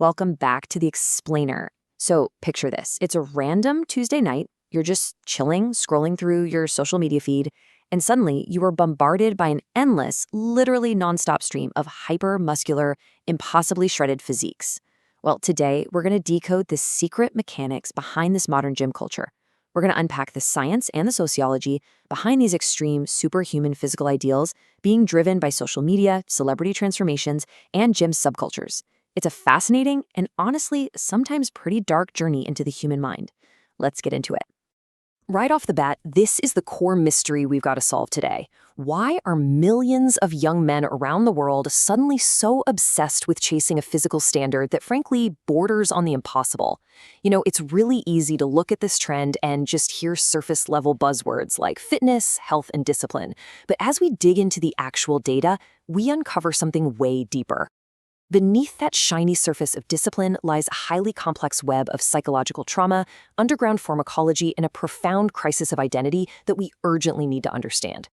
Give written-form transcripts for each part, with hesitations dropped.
Welcome back to The Explainer. So, picture this. It's a random Tuesday night. You're just chilling, scrolling through your social media feed, and suddenly you are bombarded by an endless, literally nonstop stream of hyper-muscular, impossibly shredded physiques. Well, today we're going to decode the secret mechanics behind this modern gym culture. We're going to unpack the science and the sociology behind these extreme, superhuman physical ideals being driven by social media, celebrity transformations, and gym subcultures. It's a fascinating and honestly, sometimes pretty dark journey into the human mind. Let's get into it. Right off the bat, this is the core mystery we've got to solve today. Why are millions of young men around the world suddenly so obsessed with chasing a physical standard that frankly borders on the impossible? It's really easy to look at this trend and just hear surface-level buzzwords like fitness, health, and discipline. But as we dig into the actual data, we uncover something way deeper. Beneath that shiny surface of discipline lies a highly complex web of psychological trauma, underground pharmacology, and a profound crisis of identity that we urgently need to understand.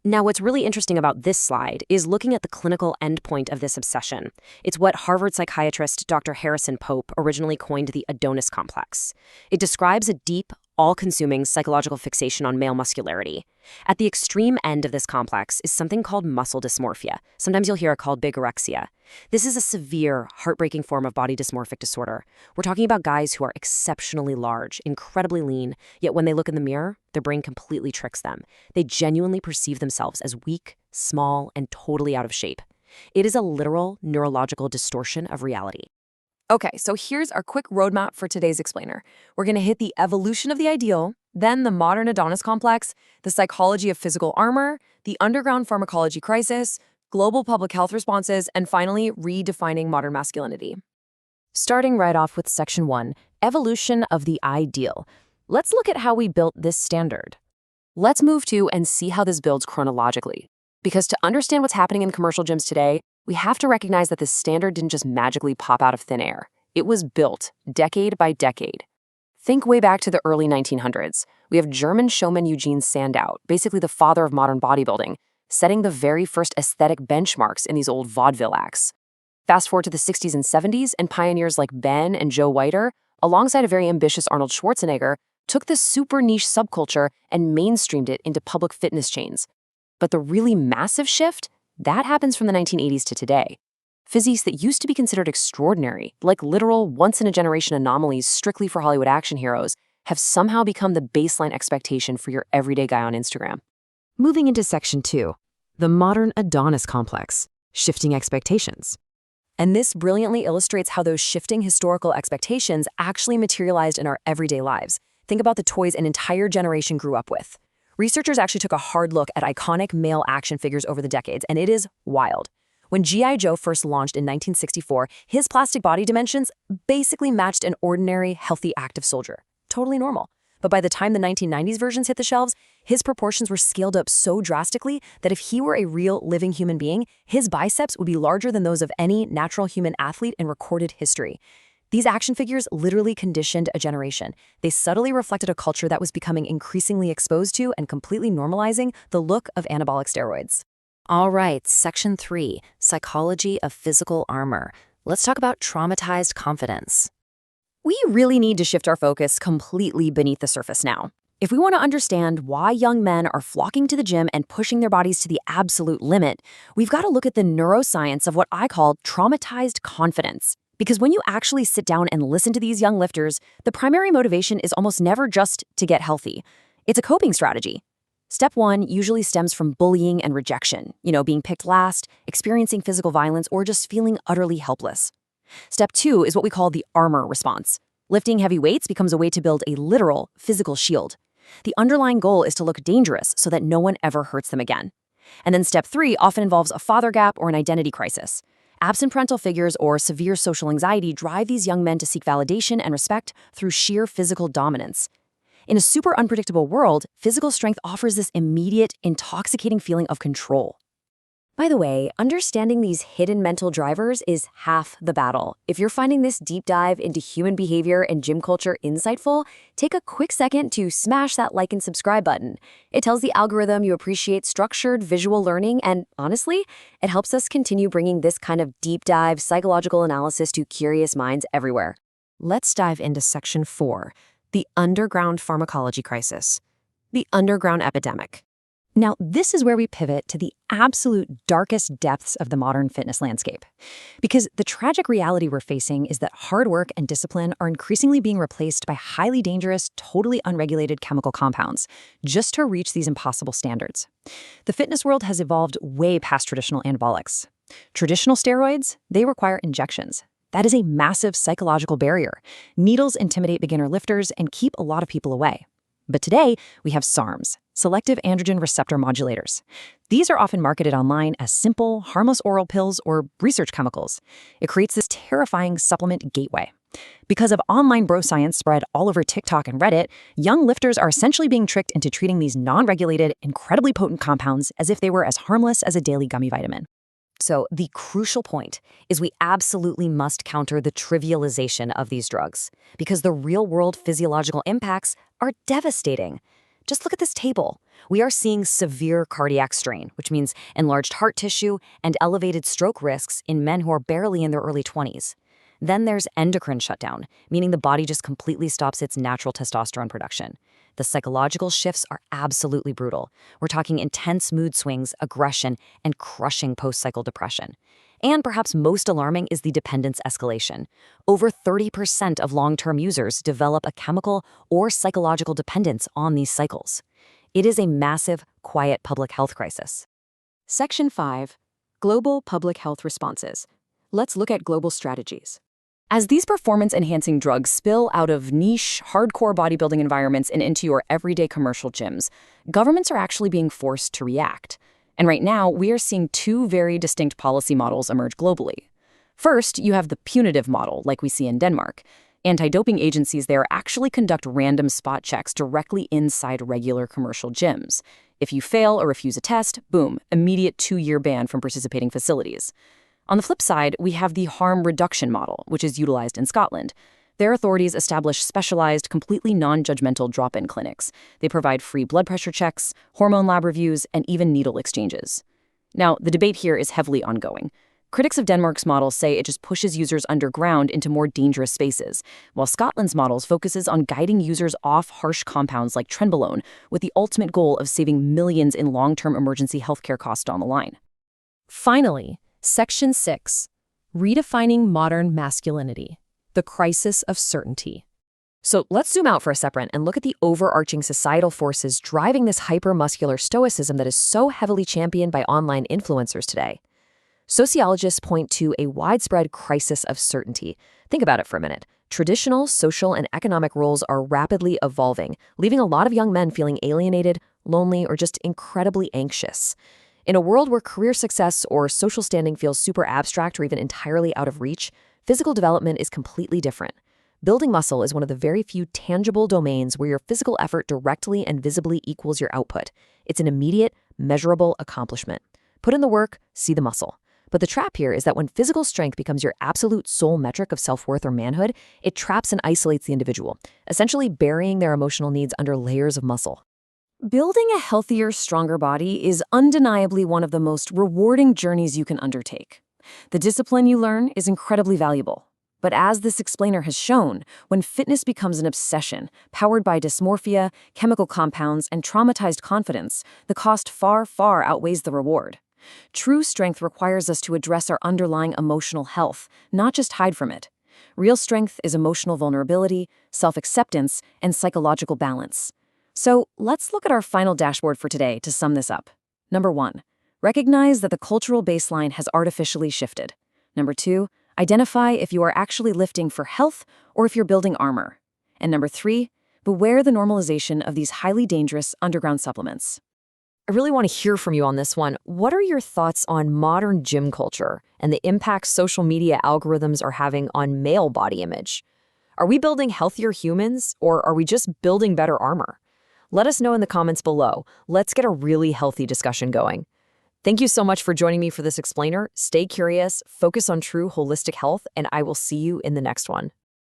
Now, what's really interesting about this slide is looking at the clinical endpoint of this obsession. It's what Harvard psychiatrist Dr. Harrison Pope originally coined the Adonis complex. It describes a deep, all-consuming psychological fixation on male muscularity. At the extreme end of this complex is something called muscle dysmorphia. Sometimes you'll hear it called bigorexia. This is a severe, heartbreaking form of body dysmorphic disorder. We're talking about guys who are exceptionally large, incredibly lean, yet when they look in the mirror, their brain completely tricks them. They genuinely perceive themselves as weak, small, and totally out of shape. It is a literal neurological distortion of reality. Okay, so here's our quick roadmap for today's explainer. We're going to hit the evolution of the ideal, then the modern Adonis complex, the psychology of physical armor, the underground pharmacology crisis, global public health responses, and finally, redefining modern masculinity. Starting right off with Section 1, Evolution of the Ideal. Let's look at how we built this standard. Let's move to and see how this builds chronologically. Because to understand what's happening in commercial gyms today, we have to recognize that this standard didn't just magically pop out of thin air. It was built decade by decade. Think way back to the early 1900s. We have German showman Eugene Sandow, basically the father of modern bodybuilding, setting the very first aesthetic benchmarks in these old vaudeville acts. Fast forward to the 60s and 70s, and pioneers like Ben and Joe Weider, alongside a very ambitious Arnold Schwarzenegger, took this super niche subculture and mainstreamed it into public fitness chains. But the really massive shift? That happens from the 1980s to today. Physiques that used to be considered extraordinary, like literal once-in-a-generation anomalies strictly for Hollywood action heroes, have somehow become the baseline expectation for your everyday guy on Instagram. Moving into Section 2, the modern Adonis complex, shifting expectations. And this brilliantly illustrates how those shifting historical expectations actually materialized in our everyday lives. Think about the toys an entire generation grew up with. Researchers actually took a hard look at iconic male action figures over the decades, and it is wild. When G.I. Joe first launched in 1964, his plastic body dimensions basically matched an ordinary, healthy, active soldier. Totally normal. But by the time the 1990s versions hit the shelves, his proportions were scaled up so drastically that if he were a real, living human being, his biceps would be larger than those of any natural human athlete in recorded history. These action figures literally conditioned a generation. They subtly reflected a culture that was becoming increasingly exposed to and completely normalizing the look of anabolic steroids. All right, Section 3, Psychology of Physical Armor. Let's talk about traumatized confidence. We really need to shift our focus completely beneath the surface now. If we want to understand why young men are flocking to the gym and pushing their bodies to the absolute limit, we've got to look at the neuroscience of what I call traumatized confidence. Because when you actually sit down and listen to these young lifters, the primary motivation is almost never just to get healthy. It's a coping strategy. Step 1 usually stems from bullying and rejection, being picked last, experiencing physical violence, or just feeling utterly helpless. Step 2 is what we call the armor response. Lifting heavy weights becomes a way to build a literal physical shield. The underlying goal is to look dangerous so that no one ever hurts them again. And then Step 3 often involves a father gap or an identity crisis. Absent parental figures or severe social anxiety drive these young men to seek validation and respect through sheer physical dominance. In a super unpredictable world, physical strength offers this immediate, intoxicating feeling of control. By the way, understanding these hidden mental drivers is half the battle. If you're finding this deep dive into human behavior and gym culture insightful, take a quick second to smash that like and subscribe button. It tells the algorithm you appreciate structured visual learning, and honestly, it helps us continue bringing this kind of deep dive psychological analysis to curious minds everywhere. Let's dive into Section 4, the underground pharmacology crisis, the underground epidemic. Now, this is where we pivot to the absolute darkest depths of the modern fitness landscape. Because the tragic reality we're facing is that hard work and discipline are increasingly being replaced by highly dangerous, totally unregulated chemical compounds, just to reach these impossible standards. The fitness world has evolved way past traditional anabolics. Traditional steroids, they require injections. That is a massive psychological barrier. Needles intimidate beginner lifters and keep a lot of people away. But today, we have SARMs, selective androgen receptor modulators. These are often marketed online as simple, harmless oral pills or research chemicals. It creates this terrifying supplement gateway. Because of online bro science spread all over TikTok and Reddit, young lifters are essentially being tricked into treating these non-regulated, incredibly potent compounds as if they were as harmless as a daily gummy vitamin. So the crucial point is we absolutely must counter the trivialization of these drugs, because the real-world physiological impacts are devastating. Just look at this table. We are seeing severe cardiac strain, which means enlarged heart tissue and elevated stroke risks in men who are barely in their early 20s. Then there's endocrine shutdown, meaning the body just completely stops its natural testosterone production. The psychological shifts are absolutely brutal. We're talking intense mood swings, aggression, and crushing post-cycle depression. And perhaps most alarming is the dependence escalation. Over 30% of long-term users develop a chemical or psychological dependence on these cycles. It is a massive, quiet public health crisis. Section 5. Global Public Health Responses. Let's look at global strategies. As these performance-enhancing drugs spill out of niche, hardcore bodybuilding environments and into your everyday commercial gyms, governments are actually being forced to react. And right now, we are seeing two very distinct policy models emerge globally. First, you have the punitive model, like we see in Denmark. Anti-doping agencies there actually conduct random spot checks directly inside regular commercial gyms. If you fail or refuse a test, boom, immediate 2-year ban from participating facilities. On the flip side, we have the harm reduction model, which is utilized in Scotland. Their authorities establish specialized, completely non-judgmental drop-in clinics. They provide free blood pressure checks, hormone lab reviews, and even needle exchanges. Now, the debate here is heavily ongoing. Critics of Denmark's model say it just pushes users underground into more dangerous spaces, while Scotland's models focuses on guiding users off harsh compounds like trenbolone, with the ultimate goal of saving millions in long-term emergency healthcare costs down the line. Finally, Section 6. Redefining modern masculinity. The crisis of certainty. So let's zoom out for a second and look at the overarching societal forces driving this hyper-muscular stoicism that is so heavily championed by online influencers today. Sociologists point to a widespread crisis of certainty. Think about it for a minute. Traditional social and economic roles are rapidly evolving, leaving a lot of young men feeling alienated, lonely, or just incredibly anxious. In a world where career success or social standing feels super abstract or even entirely out of reach, physical development is completely different. Building muscle is one of the very few tangible domains where your physical effort directly and visibly equals your output. It's an immediate, measurable accomplishment. Put in the work, see the muscle. But the trap here is that when physical strength becomes your absolute sole metric of self-worth or manhood, it traps and isolates the individual, essentially burying their emotional needs under layers of muscle. Building a healthier, stronger body is undeniably one of the most rewarding journeys you can undertake. The discipline you learn is incredibly valuable. But as this explainer has shown, when fitness becomes an obsession, powered by dysmorphia, chemical compounds, and traumatized confidence, the cost far, far outweighs the reward. True strength requires us to address our underlying emotional health, not just hide from it. Real strength is emotional vulnerability, self-acceptance, and psychological balance. So let's look at our final dashboard for today to sum this up. Number 1, recognize that the cultural baseline has artificially shifted. Number 2, identify if you are actually lifting for health or if you're building armor. And number 3, beware the normalization of these highly dangerous underground supplements. I really want to hear from you on this one. What are your thoughts on modern gym culture and the impact social media algorithms are having on male body image? Are we building healthier humans, or are we just building better armor? Let us know in the comments below. Let's get a really healthy discussion going. Thank you so much for joining me for this explainer. Stay curious, focus on true holistic health, and I will see you in the next one.